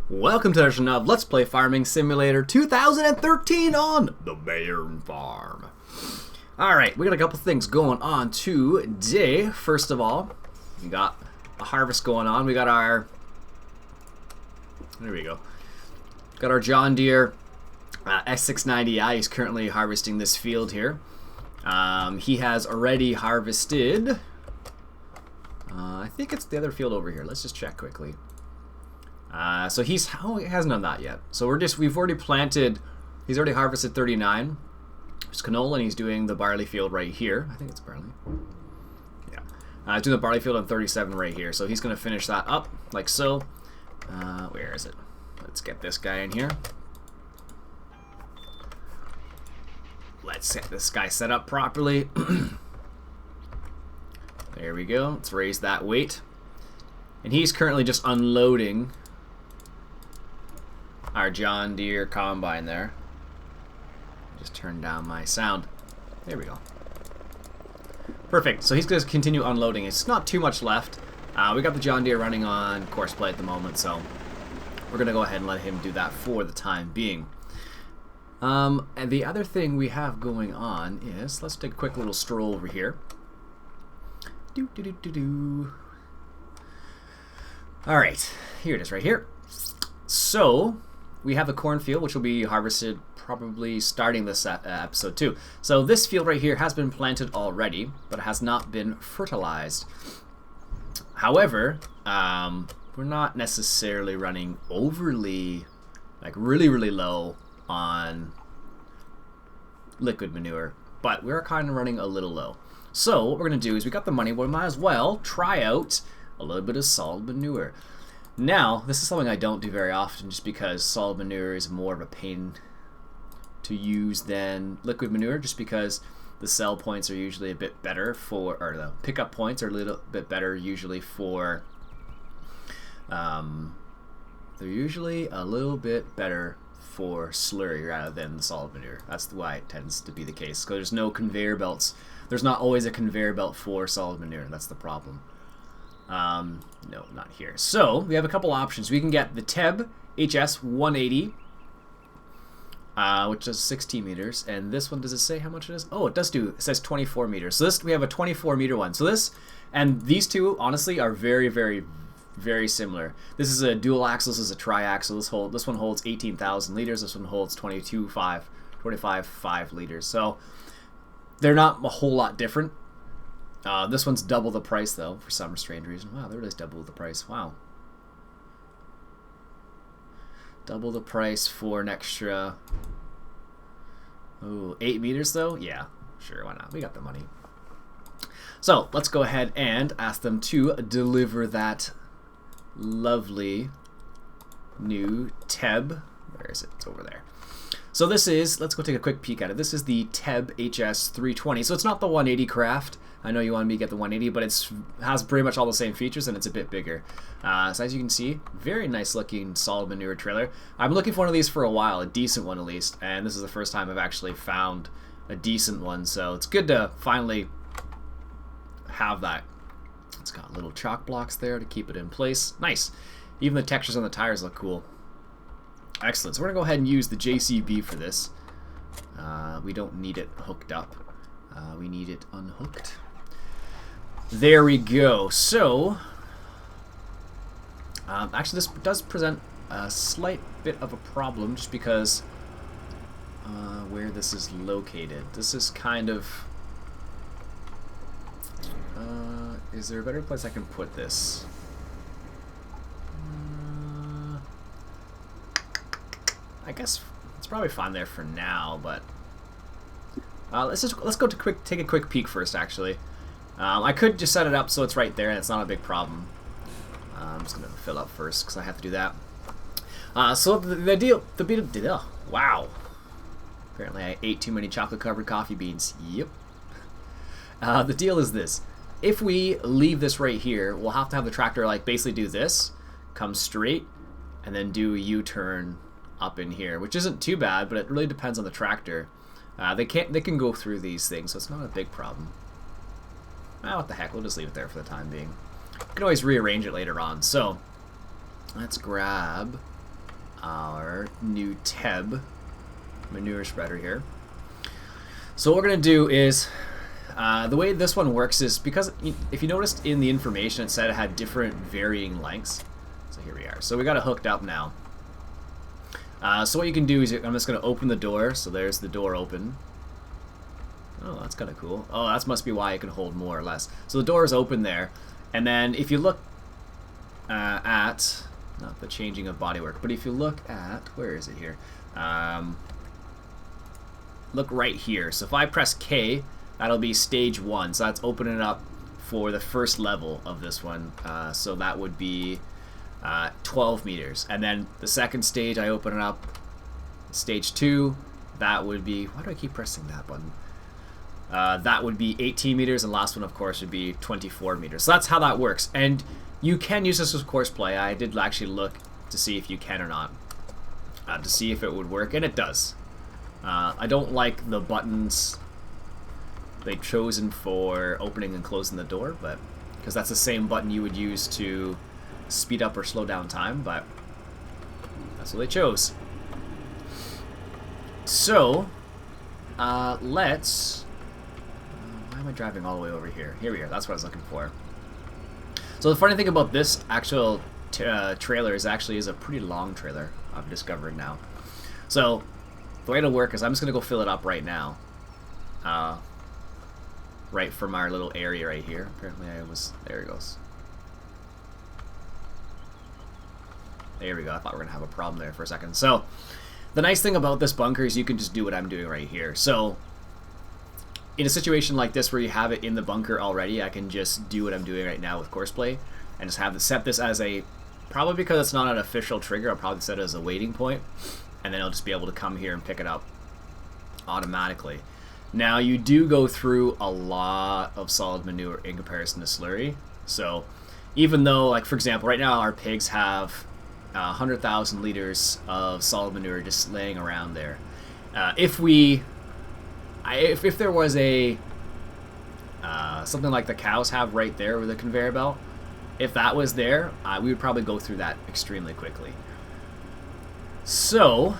Welcome to the edition of Let's Play Farming Simulator 2013 on the Bayern Farm. Alright, we got a couple things going on today. First of all, we got a harvest going on. We got our... There we go. Got our John Deere S690i. He's currently harvesting this field here. He has already harvested... I think it's the other field over here. Let's just check quickly. So he hasn't done that yet. So we've already planted, he's already harvested 39. It's canola, and he's doing the barley field right here. I think it's barley. Yeah. He's doing the barley field on 37 right here. So he's going to finish that up, like so. Where is it? Let's get this guy in here. Let's get this guy set up properly. There we go. Let's raise that weight. And he's currently just unloading our John Deere combine there. Just turn down my sound. There we go. Perfect. So he's going to continue unloading. It's not too much left. We got the John Deere running on course play at the moment, so we're going to go ahead and let him do that for the time being. And the other thing we have going on is, let's take a quick little stroll over here. Alright, here it is right here. So, we have the cornfield, which will be harvested probably starting this episode too. So this field right here has been planted already, but it has not been fertilized. However, we're not necessarily running overly, like really low on liquid manure, but we're kind of running a little low. So what we're going to do is we got the money, we might as well try out a little bit of solid manure. Now, this is something I don't do very often just because solid manure is more of a pain to use than liquid manure, just because the sell points are usually a bit better for, or the pickup points are a little bit better usually for, they're usually a little bit better for slurry rather than the solid manure. That's why it tends to be the case, because there's no conveyor belts. There's not always a conveyor belt for solid manure. That's the problem. No, not here. So we have a couple options. We can get the TEB HS 180, which is 16 meters, and this one, does it say how much it is? Oh, it does do. It says 24 meters. So this, we have a 24 meter one. So this and these two honestly are very similar. This is a dual axle. This is a triaxle. This one holds 18,000 liters. This one holds 25.5 liters. So they're not a whole lot different. This one's double the price, though, for some strange reason. Wow, there it is, double the price. Wow. Double the price for an extra... Ooh, 8 meters, though? Yeah, sure, why not? We got the money. So, let's go ahead and ask them to deliver that lovely new TEB. Where is it? It's over there. So this is, let's go take a quick peek at it. This is the TEB HS 320. So it's not the 180 craft. I know you wanted me to get the 180, but it has pretty much all the same features, and it's a bit bigger. So as you can see, very nice looking solid manure trailer. I'm looking for one of these for a while, a decent one at least, and this is the first time I've actually found a decent one, so it's good to finally have that. It's got little chalk blocks there to keep it in place. Nice. Even the textures on the tires look cool. Excellent. So we're going to go ahead and use the JCB for this. We don't need it hooked up. We need it unhooked. There we go. So, actually this does present a slight bit of a problem just because where this is located. This is kind of... is there a better place I can put this? I guess it's probably fine there for now, but let's go to take a quick peek first. Actually, I could just set it up so it's right there, and it's not a big problem. I'm just gonna fill up first because I have to do that. So wow! Apparently, I ate too many chocolate-covered coffee beans. Yep. The deal is this: if we leave this right here, we'll have to have the tractor like basically do this, come straight, and then do a U-turn up in here, which isn't too bad, but it really depends on the tractor. They can go through these things, so it's not a big problem. What the heck, we'll just leave it there for the time being. You can always rearrange it later on. So let's grab our new Teb manure spreader here. So what we're going to do is, the way this one works is, because if you noticed in the information it said it had different varying lengths. So here we are. So we got it hooked up now. So what you can do is, I'm just going to open the door. So there's the door open. Oh, that's kind of cool. Oh, that must be why it can hold more or less. So the door is open there. And then if you look at, not the changing of bodywork, but if you look at, where is it here? Look right here. So if I press K, that'll be stage 1. So that's opening it up for the first level of this one. So that would be 12 meters. And then the second stage, I open it up, stage 2, that would be, why do I keep pressing that button? That would be 18 meters, and last one, of course, would be 24 meters. So that's how that works. And you can use this as course play. I did actually look to see if you can or not, to see if it would work, and it does. I don't like the buttons they've chosen for opening and closing the door, but because that's the same button you would use to speed up or slow down time, but that's what they chose. So, let's... why am I driving all the way over here? Here we are. That's what I was looking for. So the funny thing about this actual trailer is actually is a pretty long trailer, I've discovered now. So the way it'll work is I'm just going to go fill it up right now. Right from our little area right here. Apparently I was... there it goes. There we go. I thought we were going to have a problem there for a second. So the nice thing about this bunker is you can just do what I'm doing right here. So in a situation like this where you have it in the bunker already, I can just do what I'm doing right now with courseplay and just have set this as a, probably because it's not an official trigger, I'll probably set it as a waiting point, and then I'll just be able to come here and pick it up automatically. Now you do go through a lot of solid manure in comparison to slurry. So even though, like for example, right now our pigs have 100,000 liters of solid manure just laying around there. If there was a something like the cows have right there with a conveyor belt, if that was there, we would probably go through that extremely quickly. So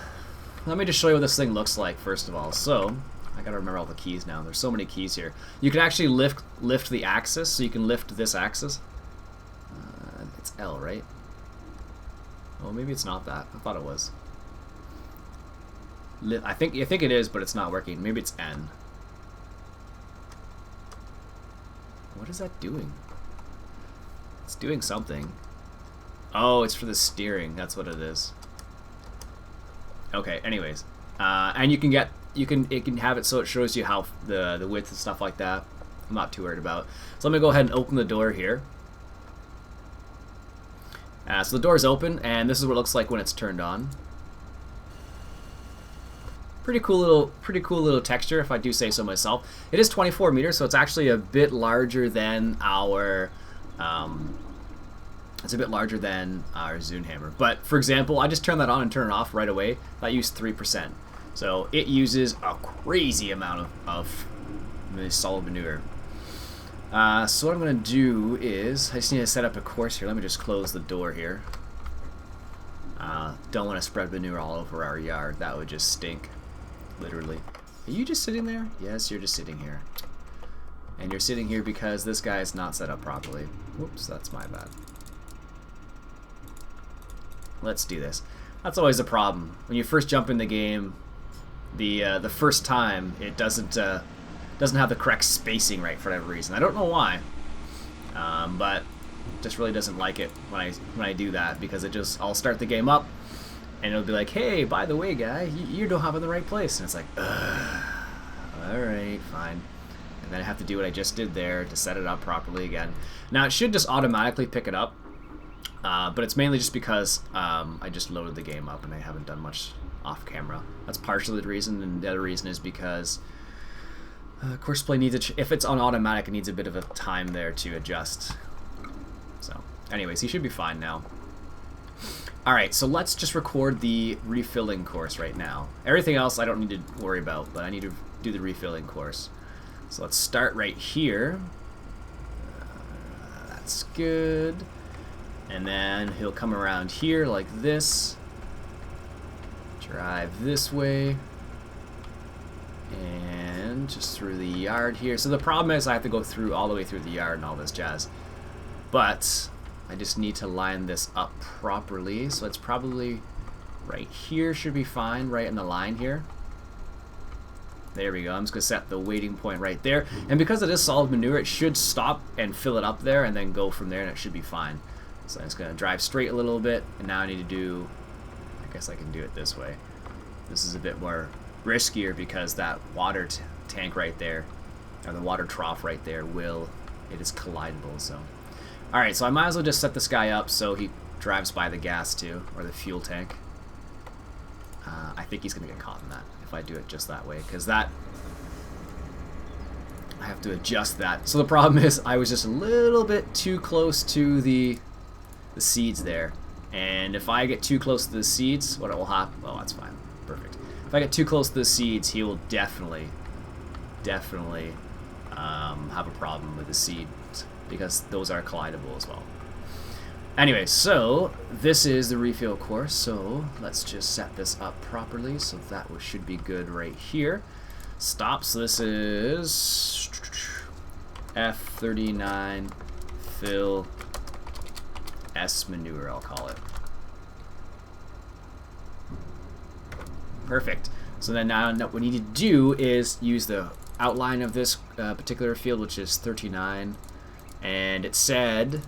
let me just show you what this thing looks like first of all. So I gotta remember all the keys now. There's so many keys here. You can actually lift the axis, so you can lift this axis. It's L, right? Oh, maybe it's not that. I thought it was. I think it is, but it's not working. Maybe it's N. What is that doing? It's doing something. Oh, it's for the steering. That's what it is. Okay. Anyways, and it can have it so it shows you how the width and stuff like that. I'm not too worried about. So let me go ahead and open the door here. So the door is open, and this is what it looks like when it's turned on. Pretty cool little texture, if I do say so myself. It is 24 meters, so it's actually a bit larger than our Zune hammer. But for example, I just turn that on and turn it off right away. That used 3%, so it uses a crazy amount of solid manure. So what I'm going to do is, I just need to set up a course here. Let me just close the door here. Don't want to spread manure all over our yard. That would just stink, literally. Are you just sitting there? Yes, you're just sitting here. And you're sitting here because this guy is not set up properly. Whoops, that's my bad. Let's do this. That's always a problem. When you first jump in the game, the first time, it doesn't have the correct spacing right for whatever reason. I don't know why, but it just really doesn't like it when I do that, because I'll start the game up and it'll be like, hey, by the way, guy, you don't have it in the right place, and it's like, ugh, all right, fine. And then I have to do what I just did there to set it up properly again. Now it should just automatically pick it up, but it's mainly just because I just loaded the game up and I haven't done much off camera. That's partially the reason, and the other reason is because courseplay needs if it's on automatic, it needs a bit of a time there to adjust. So, anyways, he should be fine now. All right, so let's just record the refilling course right now. Everything else I don't need to worry about, but I need to do the refilling course. So let's start right here. That's good. And then he'll come around here like this. drive this way. And just through the yard here. So the problem is I have to go through all the way through the yard and all this jazz. But I just need to line this up properly. So it's probably right here should be fine, right in the line here. There we go. I'm just going to set the waiting point right there. And because it is solid manure, it should stop and fill it up there and then go from there and it should be fine. So I'm just going to drive straight a little bit. And now I need to do, I guess I can do it this way. This is a bit more riskier because that water tank right there, or the water trough right there, it is collidable. So, all right, so I might as well just set this guy up so he drives by the gas too, or the fuel tank. I think he's gonna get caught in that if I do it just that way, because that I have to adjust that. So the problem is I was just a little bit too close to the seeds there, and if I get too close to the seeds, what will happen? Oh, that's fine, perfect. If I get too close to the seeds, he will definitely have a problem with the seeds because those are collidable as well. Anyway, so this is the refuel course, so let's just set this up properly. So that should be good right here. Stop, so this is F39 fill S manure, I'll call it. Perfect. So then now what we need to do is use the outline of this particular field, which is 39, and it said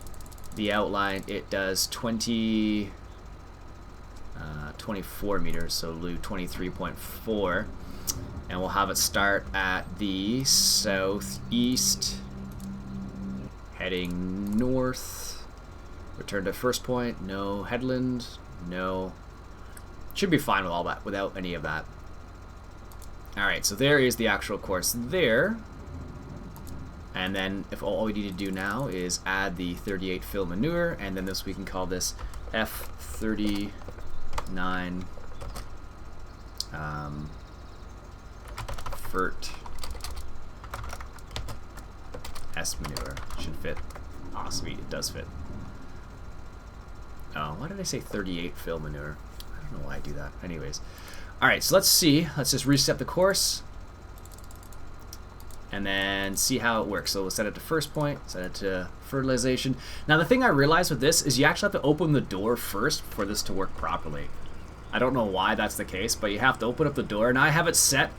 the outline, it does 24 meters, so we'll do 23.4, and we'll have it start at the southeast, heading north, return to first point, no headland, no. Should be fine with all that, without any of that. Alright, so there is the actual course there. And then if all we need to do now is add the 38 fill manure, and then we can call this F39 Fert S manure. Should fit. Ah, sweet, it does fit. Oh, why did I say 38 fill manure? I don't know why I do that. Anyways. Alright, so let's see. Let's just reset the course. And then see how it works. So we'll set it to first point, set it to fertilization. Now the thing I realized with this is you actually have to open the door first for this to work properly. I don't know why that's the case, but you have to open up the door. And I have it set.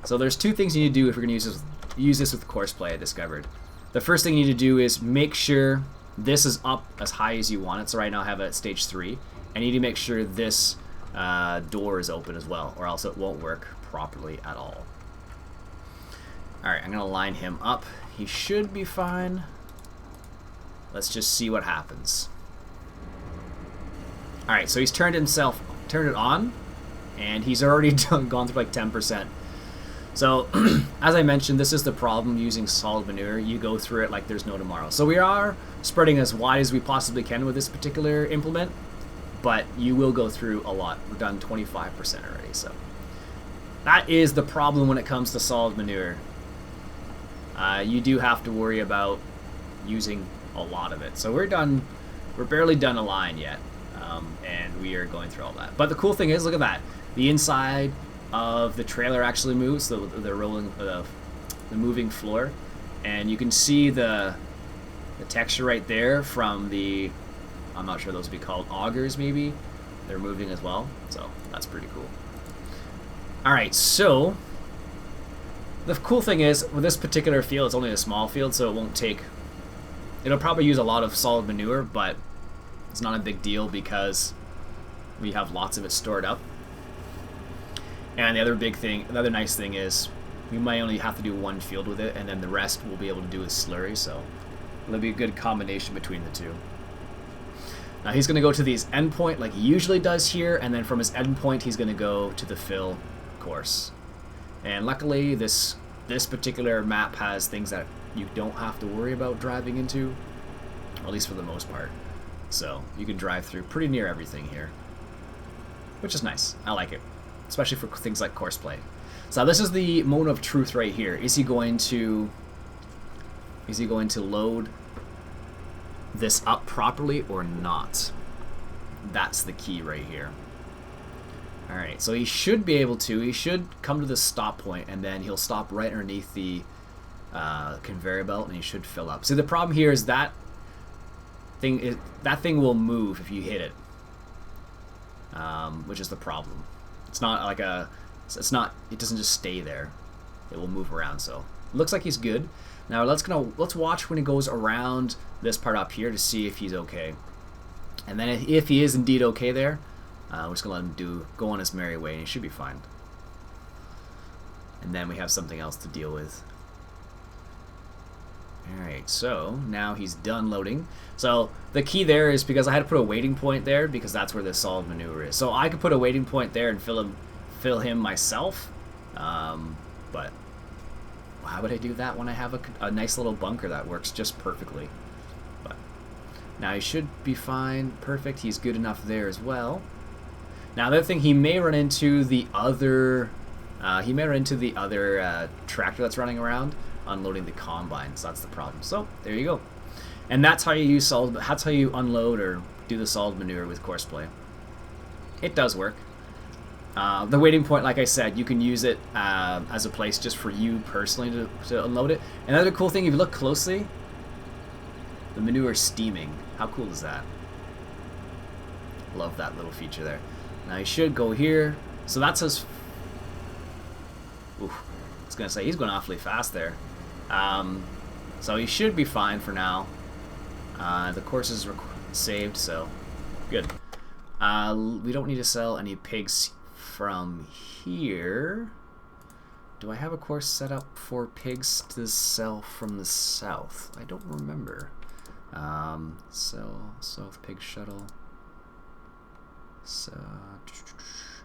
So there's two things you need to do if you're going to use this with course play, I discovered. The first thing you need to do is make sure this is up as high as you want it. So right now I have it at stage 3. And you need to make sure this door is open as well, or else it won't work properly at all. Alright, I'm going to line him up. He should be fine. Let's just see what happens. Alright, so he's turned it on, and he's already gone through like 10%. So, as I mentioned, this is the problem using solid manure. You go through it like there's no tomorrow. So we are spreading as wide as we possibly can with this particular implement, but you will go through a lot. We've done 25% already, so that is the problem when it comes to solid manure. You do have to worry about using a lot of it. So we're barely done a line yet, and we are going through all that. But the cool thing is, look at that. The inside of the trailer actually moves, so the moving floor, and you can see the texture right there from the, I'm not sure those would be called augers maybe. They're moving as well, so that's pretty cool. Alright, so the cool thing is, with this particular field, it's only a small field, so it'll probably use a lot of solid manure, but it's not a big deal because we have lots of it stored up. And the other nice thing is, we might only have to do one field with it, and then the rest we'll be able to do with slurry, so it'll be a good combination between the two. Now he's going to go to his endpoint like he usually does here, and then from his endpoint he's going to go to the fill course. And luckily this particular map has things that you don't have to worry about driving into, at least for the most part. So you can drive through pretty near everything here, which is nice. I like it, especially for things like course play. So this is the moment of truth right here. Is he going to load this up properly or not? That's the key right here. Alright, so he should be able to. He should come to the stop point, and then he'll stop right underneath the conveyor belt, and he should fill up. See, the problem here is that thing will move if you hit it, which is the problem. It's not like a... It doesn't just stay there. It will move around, so... It looks like he's good. Now, let's watch when he goes around this part up here to see if he's okay. And then if he is indeed okay there, we're just going to let him go on his merry way, and he should be fine. And then we have something else to deal with. Alright, so now he's done loading. So the key there is because I had to put a waiting point there because that's where the solid manure is. So I could put a waiting point there and fill him myself. But why would I do that when I have a nice little bunker that works just perfectly? But now he should be fine. Perfect. He's good enough there as well. Now, the other thing, he may run into the other tractor that's running around, unloading the combine. So that's the problem. So there you go, and that's how you use solid. That's how you unload or do the solid manure with course play. It does work. The waiting point, like I said, you can use it as a place just for you personally to unload it. Another cool thing, if you look closely, the manure is steaming. How cool is that? Love that little feature there. Now he should go here. So that's his... Oof. I was going to say, he's going awfully fast there. So he should be fine for now. The course is saved, so good. We don't need to sell any pigs from here. Do I have a course set up for pigs to sell from the south? I don't remember. South pig shuttle.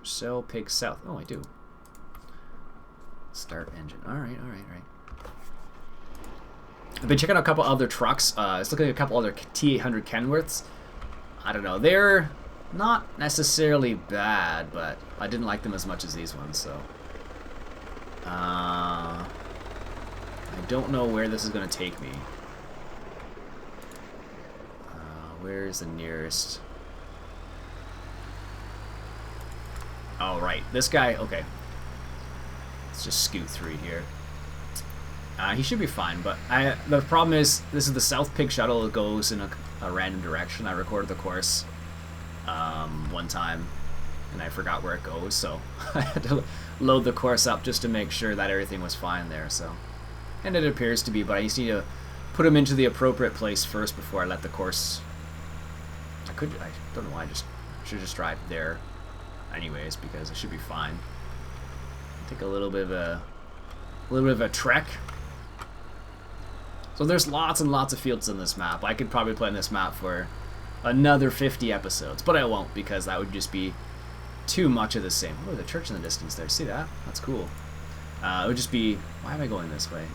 Sell pig south. Oh, I do. Start engine. Alright. I've been checking out a couple other trucks. I was looking at a couple other T800 Kenworths. I don't know. They're not necessarily bad, but I didn't like them as much as these ones, so... I don't know where this is going to take me. Where is the nearest... Oh, right. This guy... Okay. Let's just scoot through here. He should be fine, but the problem is this is the South Pig Shuttle. It goes in a random direction. I recorded the course one time, and I forgot where it goes, so I had to load the course up just to make sure that everything was fine there. So, and it appears to be, but I just need to put them into the appropriate place first before I let the course... I don't know why, I should just drive there anyways, because it should be fine. Take a little bit of a trek. So there's lots and lots of fields in this map. I could probably play in this map for another 50 episodes, but I won't because that would just be too much of the same. Oh, the church in the distance there. See that? That's cool. It would just be... Why am I going this way?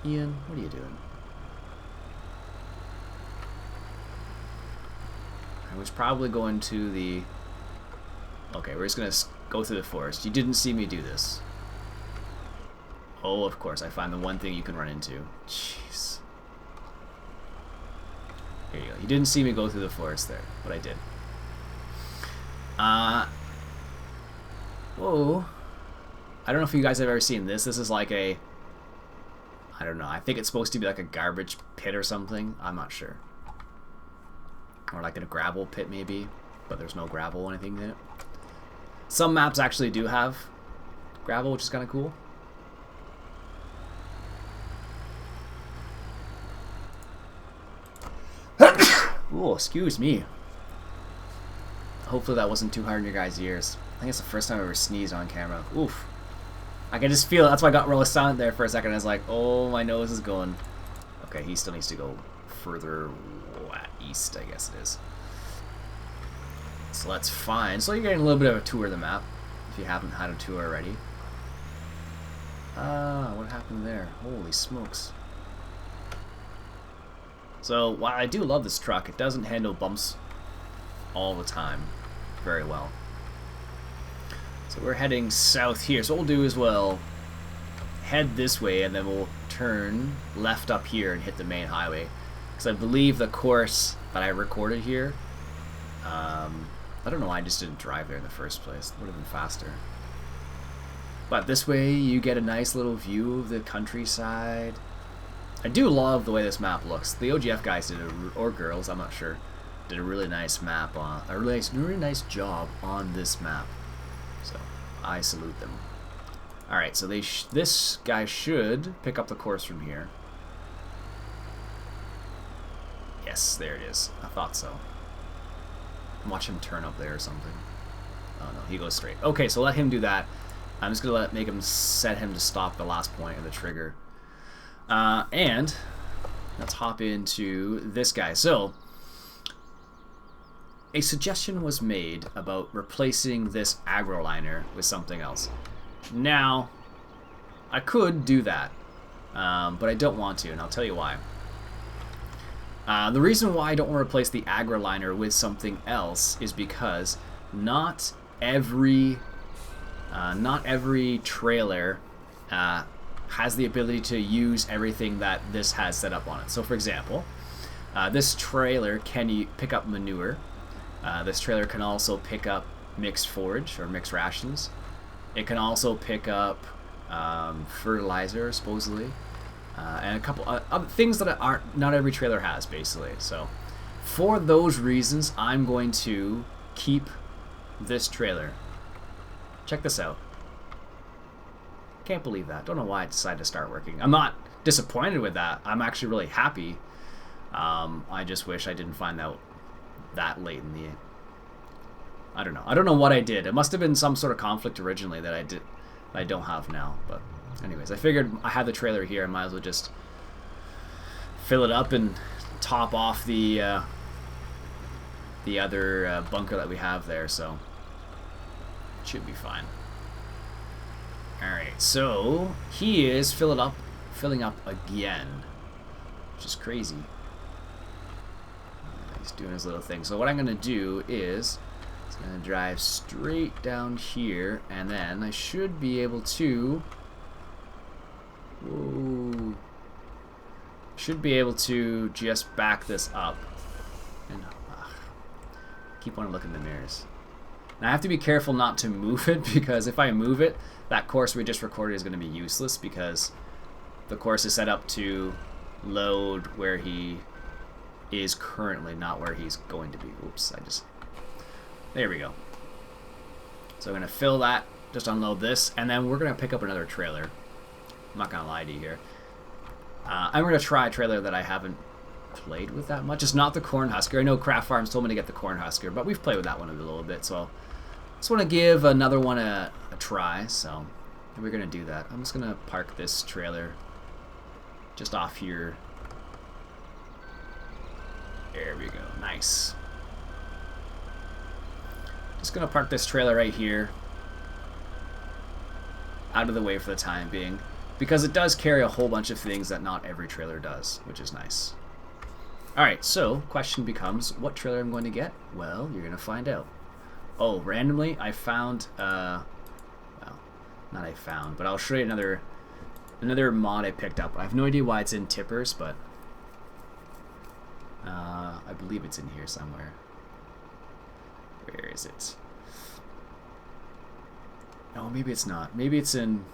Ian, what are you doing? I was probably going to the... Okay, we're just going to go through the forest. You didn't see me do this. Oh, of course, I find the one thing you can run into. Jeez. Here you go. You didn't see me go through the forest there, but I did. Whoa. I don't know if you guys have ever seen this. This is like a... I don't know. I think it's supposed to be like a garbage pit or something. I'm not sure. Or like a gravel pit maybe, but there's no gravel or anything in it. Some maps actually do have gravel, which is kind of cool. Oh, excuse me. Hopefully that wasn't too hard in your guys' ears. I think it's the first time I ever sneezed on camera. Oof. I can just feel it. That's why I got really silent there for a second. I was like, oh, my nose is going. Okay, he still needs to go further east, I guess it is. So that's fine. So you're getting a little bit of a tour of the map, if you haven't had a tour already. What happened there? Holy smokes. So, while I do love this truck, it doesn't handle bumps all the time very well. So we're heading south here. So what we'll do is we'll head this way, and then we'll turn left up here and hit the main highway. Because I believe the course that I recorded here I don't know why I just didn't drive there in the first place. It would have been faster. But this way you get a nice little view of the countryside. I do love the way this map looks. The OGF guys did or girls, I'm not sure, did a really nice map on a really nice job on this map. So I salute them. All right, so this guy should pick up the course from here. Yes, there it is. I thought so. Watch him turn up there or something. Oh no, he goes straight. Okay, so let him do that. I'm just gonna make him set him to stop the last point of the trigger. And let's hop into this guy. So a suggestion was made about replacing this agro liner with something else. Now, I could do that, but I don't want to, and I'll tell you why. The reason why I don't want to replace the agro liner with something else is because not every trailer has the ability to use everything that this has set up on it. So for example, this trailer can pick up manure. This trailer can also pick up mixed forage or mixed rations. It can also pick up fertilizer, supposedly, and a couple other things that not every trailer has, basically. So for those reasons, I'm going to keep this trailer. Check this out. Can't believe that. Don't know why I decided to start working. I'm not disappointed with that. I'm actually really happy. I just wish I didn't find out that late in the... I don't know. I don't know what I did. It must have been some sort of conflict originally that I don't have now. But anyways, I figured I had the trailer here. I might as well just fill it up and top off the other bunker that we have there. So it should be fine. Alright, so he is filling up again, which is crazy. He's doing his little thing. So what I'm going to do is I'm going to drive straight down here, and then I should be able to... Whoa. Should be able to just back this up. And keep on looking in the mirrors. Now I have to be careful not to move it, because if I move it, that course we just recorded is going to be useless, because the course is set up to load where he is currently, not where he's going to be. Oops, there we go. So I'm going to fill that, just unload this, and then we're going to pick up another trailer. I'm not going to lie to you here. I'm going to try a trailer that I haven't played with that much. It's not the Cornhusker. I know Craft Farms told me to get the Cornhusker, but we've played with that one a little bit, so just want to give another one a try, so we're going to do that. I'm just going to park this trailer just off here. There we go. Nice. Just going to park this trailer right here, out of the way for the time being, because it does carry a whole bunch of things that not every trailer does, which is nice. Alright, so question becomes, what trailer I'm going to get? Well, you're going to find out. Oh, randomly, I found, well, not I found, but I'll show you another mod I picked up. I have no idea why it's in tippers, but I believe it's in here somewhere. Where is it? No, maybe it's not. Maybe it's in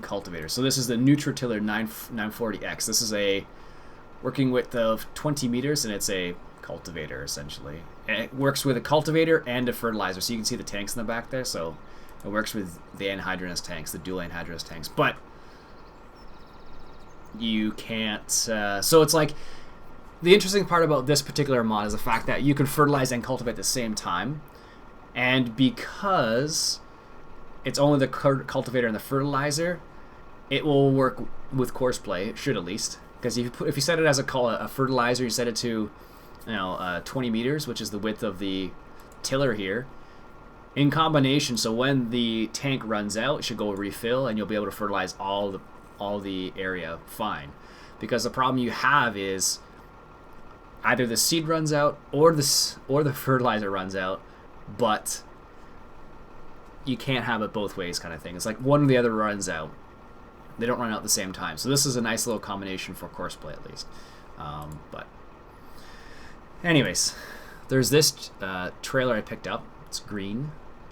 cultivator. So this is the Nutritiller 940X. This is a working width of 20 meters, and it's a cultivator essentially. And it works with a cultivator and a fertilizer. So you can see the tanks in the back there. So it works with the anhydrous tanks, the dual anhydrous tanks. But you can't. So it's like, the interesting part about this particular mod is the fact that you can fertilize and cultivate at the same time. And because it's only the cultivator and the fertilizer, it will work with courseplay. It should, at least, because if you set it as a fertilizer, you set it to 20 meters, which is the width of the tiller here. In combination, so when the tank runs out, it should go refill, and you'll be able to fertilize all the area fine. Because the problem you have is either the seed runs out or the fertilizer runs out, but you can't have it both ways, kind of thing. It's like one or the other runs out. They don't run out at the same time. So this is a nice little combination for courseplay, at least. But anyways, There's this trailer I picked up. It's green.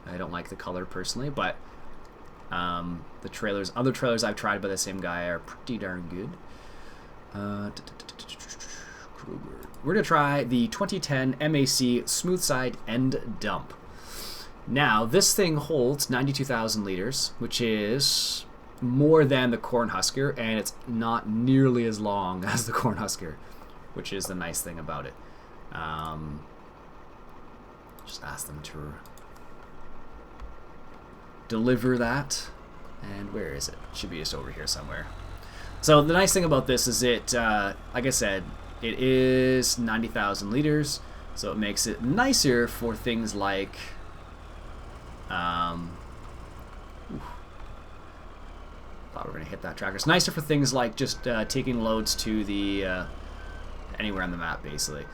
I don't like the color personally, but the other trailers I've tried by the same guy are pretty darn good. We're going to try the 2010 MAC Smooth Side End Dump. Now, this thing holds 92,000 liters, which is more than the Cornhusker, and it's not nearly as long as the Cornhusker, which is the nice thing about it. Just ask them to deliver that. And where is it? Should be just over here somewhere. So the nice thing about this is it, like I said, it is 90,000 liters, so it makes it nicer for things like, thought we were going to hit that tractor. It's nicer for things like just taking loads to the, anywhere on the map, basically.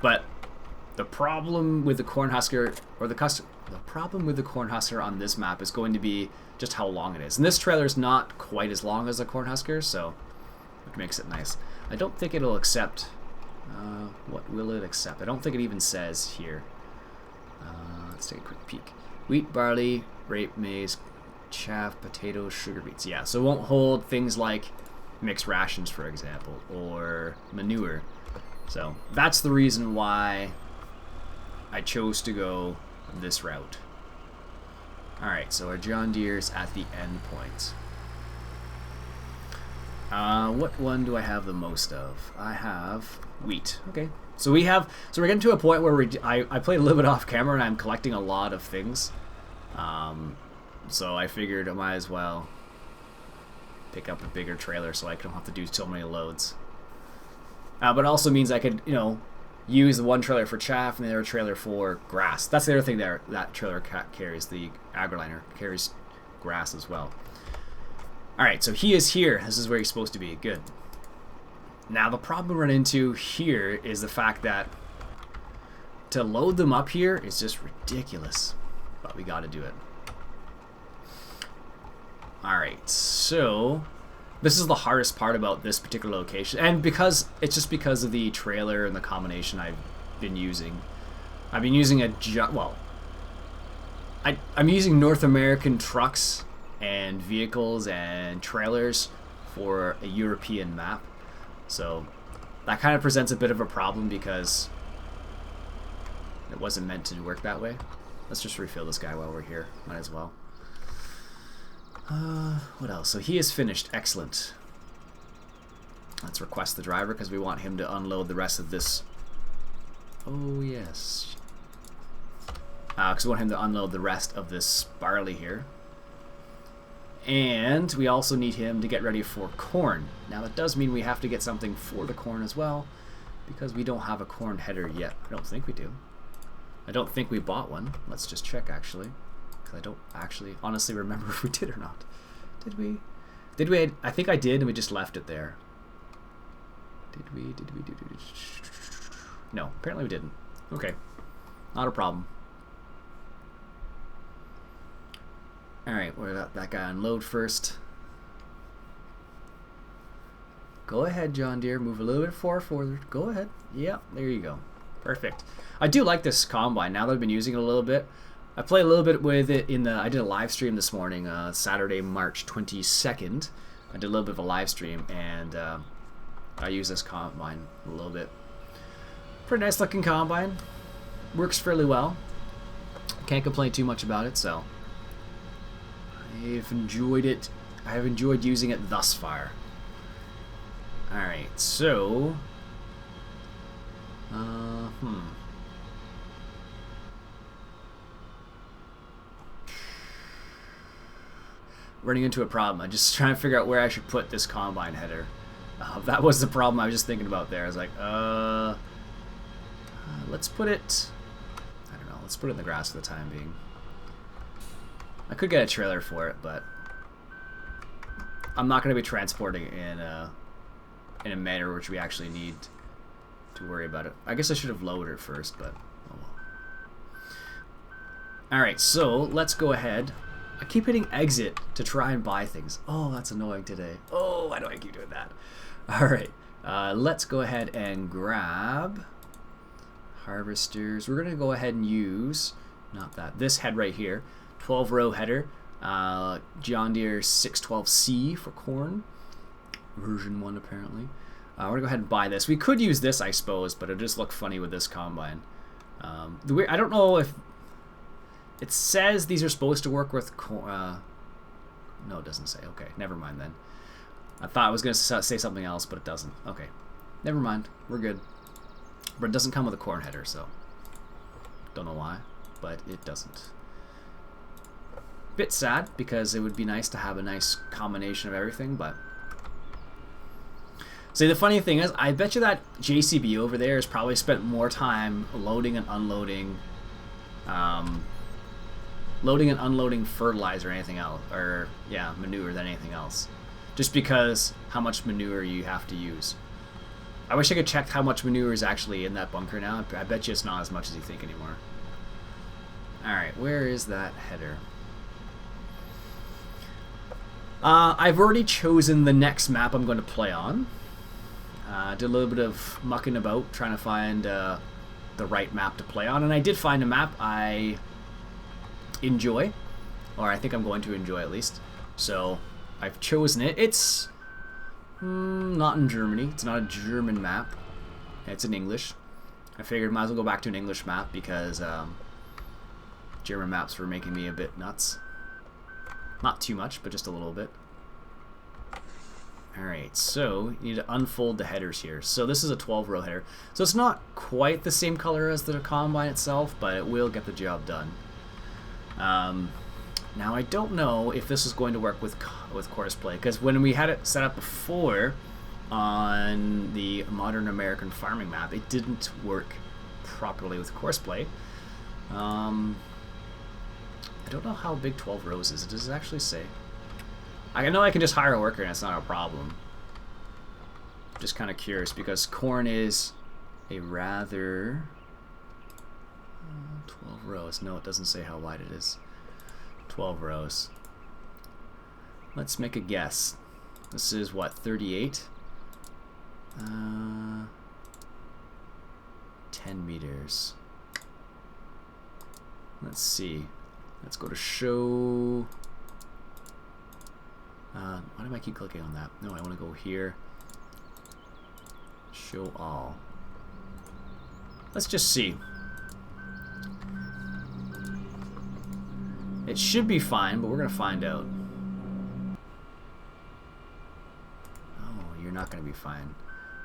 But the problem with the Cornhusker, or the problem with the Cornhusker on this map is going to be just how long it is. And this trailer is not quite as long as the Cornhusker, so it makes it nice. I don't think it'll accept, what will it accept? I don't think it even says here. Let's take a quick peek. Wheat, barley, rape, maize, chaff, potatoes, sugar beets. Yeah, so it won't hold things like mixed rations, for example, or manure. So that's the reason why I chose to go this route. Alright, so our John Deere's at the end point. What one do I have the most of? I have wheat. Okay, so we're getting to a point where I played a little bit off camera and I'm collecting a lot of things. So I figured I might as well pick up a bigger trailer so I don't have to do so many loads. But it also means I could, use the one trailer for chaff and the other trailer for grass. That's the other thing there. That trailer carries, the agroliner carries grass as well. Alright, so he is here. This is where he's supposed to be. Good. Now the problem we run into here is the fact that to load them up here is just ridiculous. But we gotta do it. Alright, so this is the hardest part about this particular location, and it's just because of the trailer and the combination I've been using. I've been using I'm using North American trucks and vehicles and trailers for a European map, so that kind of presents a bit of a problem because it wasn't meant to work that way. Let's just refill this guy while we're here. Might as well. What else? So he is finished. Excellent. Let's request the driver because we want him to unload the rest of this. Oh, yes. Because we want him to unload the rest of this barley here. And we also need him to get ready for corn. Now, that does mean we have to get something for the corn as well because we don't have a corn header yet. I don't think we do. I don't think we bought one. Let's just check, actually. I don't actually honestly remember if we did or not. Did we? Did we? I think I did, and we just left it there. Did we? No, apparently we didn't. Okay, not a problem. Alright, we'll let that guy unload first. Go ahead, John Deere. Move a little bit forward. Go ahead. Yeah, there you go. Perfect. I do like this combine now that I've been using it a little bit. I played a little bit with it I did a live stream this morning, Saturday, March 22nd. I did a little bit of a live stream, and I used this combine a little bit. Pretty nice looking combine. Works fairly well. Can't complain too much about it, so I've enjoyed it. I have enjoyed using it thus far. Alright, so running into a problem. I'm just trying to figure out where I should put this combine header. That was the problem I was just thinking about there. I was like, let's put it, I don't know, let's put it in the grass for the time being. I could get a trailer for it, but I'm not going to be transporting it in a manner which we actually need to worry about it. I guess I should have lowered it first, but oh well. Alright, so let's go ahead. I keep hitting exit to try and buy things. Oh, that's annoying today. Oh, why do I keep doing that? Alright, let's go ahead and grab harvesters. We're going to go ahead and use, not that, this head right here. 12-row header. John Deere 612C for corn. Version 1 apparently. We're going to go ahead and buy this. We could use this, I suppose, but it'll just look funny with this combine. I don't know if... It says these are supposed to work with corn... no, it doesn't say. Okay, never mind then. I thought I was going to say something else, but it doesn't. Okay, never mind. We're good. But it doesn't come with a corn header, so... Don't know why, but it doesn't. Bit sad, because it would be nice to have a nice combination of everything, but... See, the funny thing is, I bet you that JCB over there has probably spent more time loading and unloading... loading and unloading fertilizer or anything else, or yeah, manure than anything else, just because how much manure you have to use. I wish I could check how much manure is actually in that bunker now. I bet you it's not as much as you think anymore. Alright, where is that header? I've already chosen the next map I'm going to play on. Did a little bit of mucking about trying to find the right map to play on, and I did find a map I enjoy, or I think I'm going to enjoy at least. So I've chosen it. It's not in Germany. It's not a German map. It's in English. I figured might as well go back to an English map because German maps were making me a bit nuts. Not too much, but just a little bit. Alright, so you need to unfold the headers here. So this is a 12-row header. So it's not quite the same color as the combine itself, but it will get the job done. Now I don't know if this is going to work with courseplay, because when we had it set up before on the Modern American Farming map, it didn't work properly with courseplay. I don't know how big 12 rows is. Does it actually say? I know I can just hire a worker and it's not a problem. Just kind of curious because corn is a rather 12 rows. No, it doesn't say how wide it is. 12 rows. Let's make a guess. This is what, 38? 10 meters. Let's see. Let's go to show. Why do I keep clicking on that? No, I want to go here. Show all. Let's just see. It should be fine, but we're going to find out. Oh, you're not going to be fine.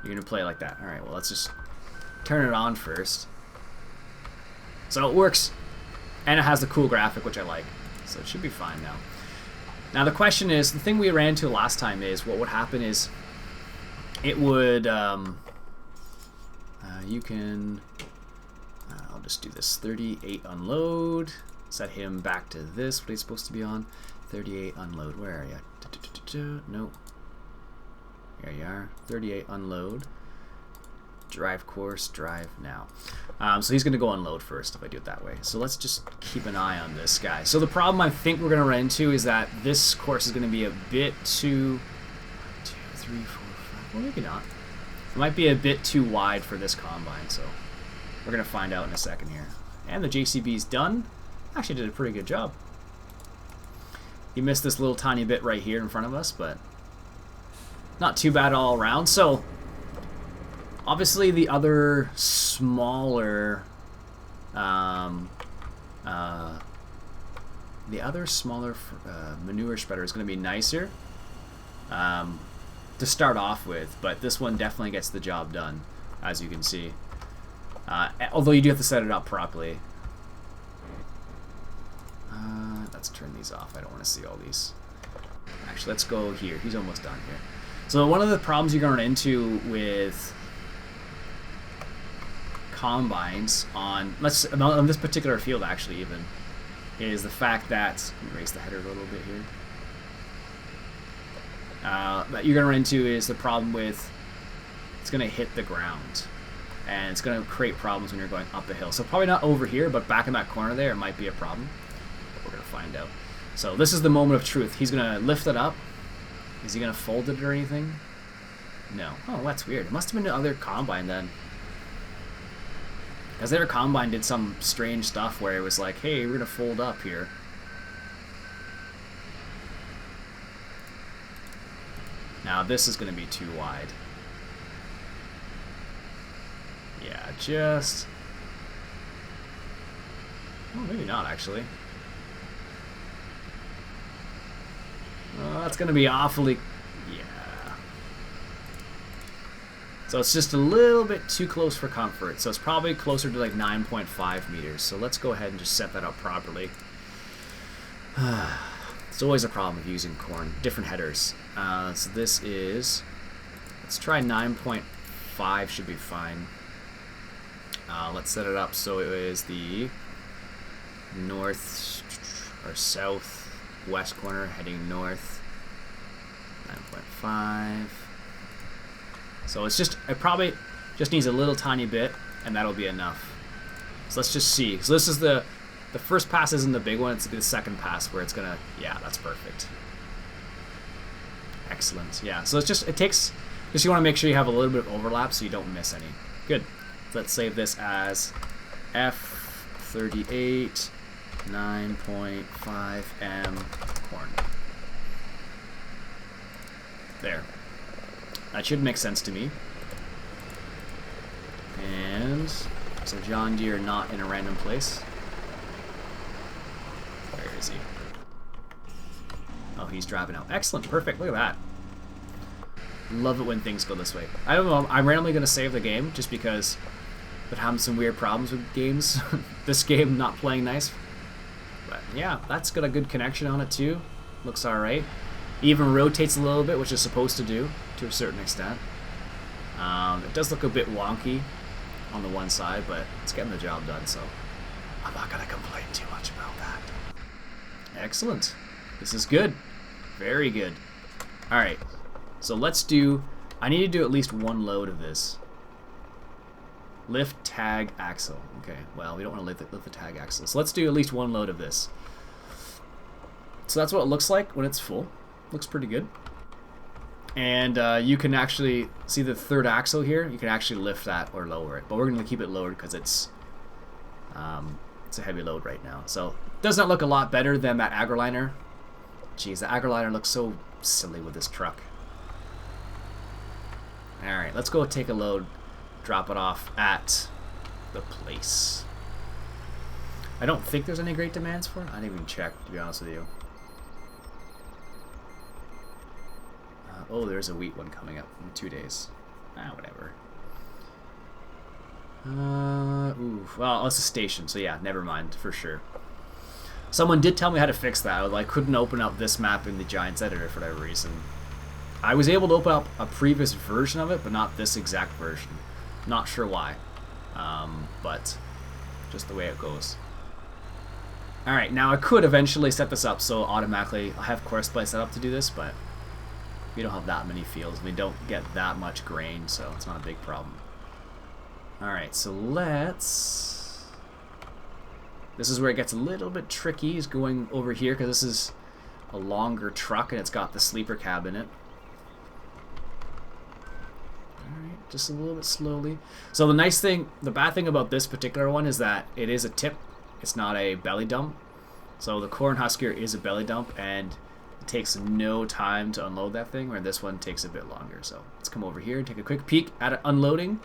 You're going to play like that. Alright, well, let's just turn it on first. So it works. And it has the cool graphic, which I like. So it should be fine now. Now the question is, the thing we ran into last time is, what would happen is, it would, you can, I'll just do this, 38 unload, set him back to this, what he's supposed to be on, 38 unload, where are you? Nope. There you are, 38 unload, drive course, drive now. So he's going to go unload first if I do it that way. So let's just keep an eye on this guy. So the problem I think we're going to run into is that this course is going to be a bit too... 1, 2, 3, 4, 5... Well, maybe not. It might be a bit too wide for this combine, so we're going to find out in a second here. And the JCB's done. Actually did a pretty good job. He missed this little tiny bit right here in front of us, but not too bad all around. So obviously the other smaller manure spreader is going to be nicer to start off with, but this one definitely gets the job done, as you can see. Although you do have to set it up properly. Let's turn these off. I don't want to see all these. Actually, let's go here. He's almost done here. So one of the problems you're going to run into with combines on this particular field, actually, even, is the fact that, let me raise the header a little bit here, that you're going to run into is the problem with it's going to hit the ground, and it's going to create problems when you're going up a hill. So probably not over here, but back in that corner there, it might be a problem. But we're going to find out. So this is the moment of truth. He's going to lift it up. Is he going to fold it or anything? No. Oh, that's weird. It must have been the other combine then. Because their combine did some strange stuff where it was like, hey, we're going to fold up here. Now this is going to be too wide. Yeah, just... Oh, maybe not, actually. That's going to be awfully... Yeah. So it's just a little bit too close for comfort. So it's probably closer to like 9.5 meters. So let's go ahead and just set that up properly. It's always a problem with using corn. Different headers. So this is... Let's try 9.5 should be fine. Let's set it up so it is the north or south west corner heading north. 9.5. So it's just, it probably just needs a little tiny bit and that'll be enough. So let's just see. So this is the first pass isn't the big one, it's the second pass where it's gonna, yeah, that's perfect. Excellent, yeah. So it's just, it takes, just you wanna make sure you have a little bit of overlap so you don't miss any. Good. Let's save this as F38 9.5 M corn. There. That should make sense to me. And so John Deere not in a random place. Where is he? Oh, he's driving out. Excellent, perfect. Look at that. Love it when things go this way. I don't know. I'm randomly going to save the game just because I've having some weird problems with games. This game not playing nice. But yeah, that's got a good connection on it too. Looks alright. Even rotates a little bit, which it's supposed to do to a certain extent. It does look a bit wonky on the one side, but it's getting the job done, so I'm not going to complain too much about that. Excellent. This is good. Very good. Alright, so let's do... I need to do at least one load of this. Lift tag axle. Okay, well, we don't want to lift the tag axle. So let's do at least one load of this. So that's what it looks like when it's full. Looks pretty good. And you can actually see the third axle here. You can actually lift that or lower it. But we're going to keep it lowered because it's a heavy load right now. So it does not look a lot better than that agroliner. Jeez, the agroliner looks so silly with this truck. Alright, let's go take a load. Drop it off at the place. I don't think there's any great demands for it. I didn't even check, to be honest with you. Oh, there's a wheat one coming up in 2 days. Whatever. Ooh, well, it's a station, so yeah, never mind, for sure. Someone did tell me how to fix that. I couldn't open up this map in the Giants editor for whatever reason. I was able to open up a previous version of it, but not this exact version. Not sure why, but just the way it goes. Alright, now I could eventually set this up so automatically I'll have course play set up to do this, but we don't have that many fields. We don't get that much grain, so it's not a big problem. Alright, so let's... This is where it gets a little bit tricky, is going over here, because this is a longer truck and it's got the sleeper cab in it. Alright, just a little bit slowly. So the nice thing, the bad thing about this particular one is that it is a tip. It's not a belly dump. So the corn husker is a belly dump and it takes no time to unload that thing, where this one takes a bit longer. So let's come over here and take a quick peek at it unloading.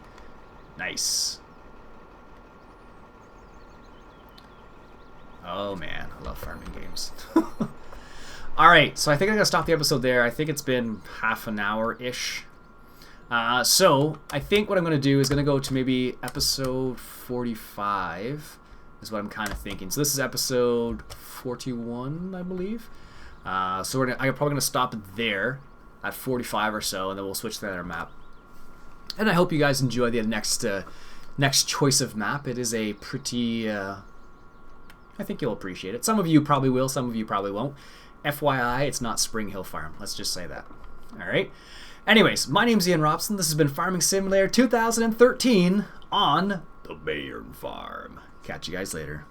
Nice. Oh man, I love farming games. Alright, so I think I'm going to stop the episode there. I think it's been half an hour-ish. So I think what I'm going to do is going to go to maybe episode 45 is what I'm kind of thinking. So this is episode 41, I believe. So I'm probably going to stop there at 45 or so, and then we'll switch to the other map. And I hope you guys enjoy the next choice of map. It is a pretty... I think you'll appreciate it. Some of you probably will, some of you probably won't. FYI, it's not Spring Hill Farm. Let's just say that. Alright. Anyways, my name's Iain Robson. This has been Farming Simulator 2013 on the Bayern Farm. Catch you guys later.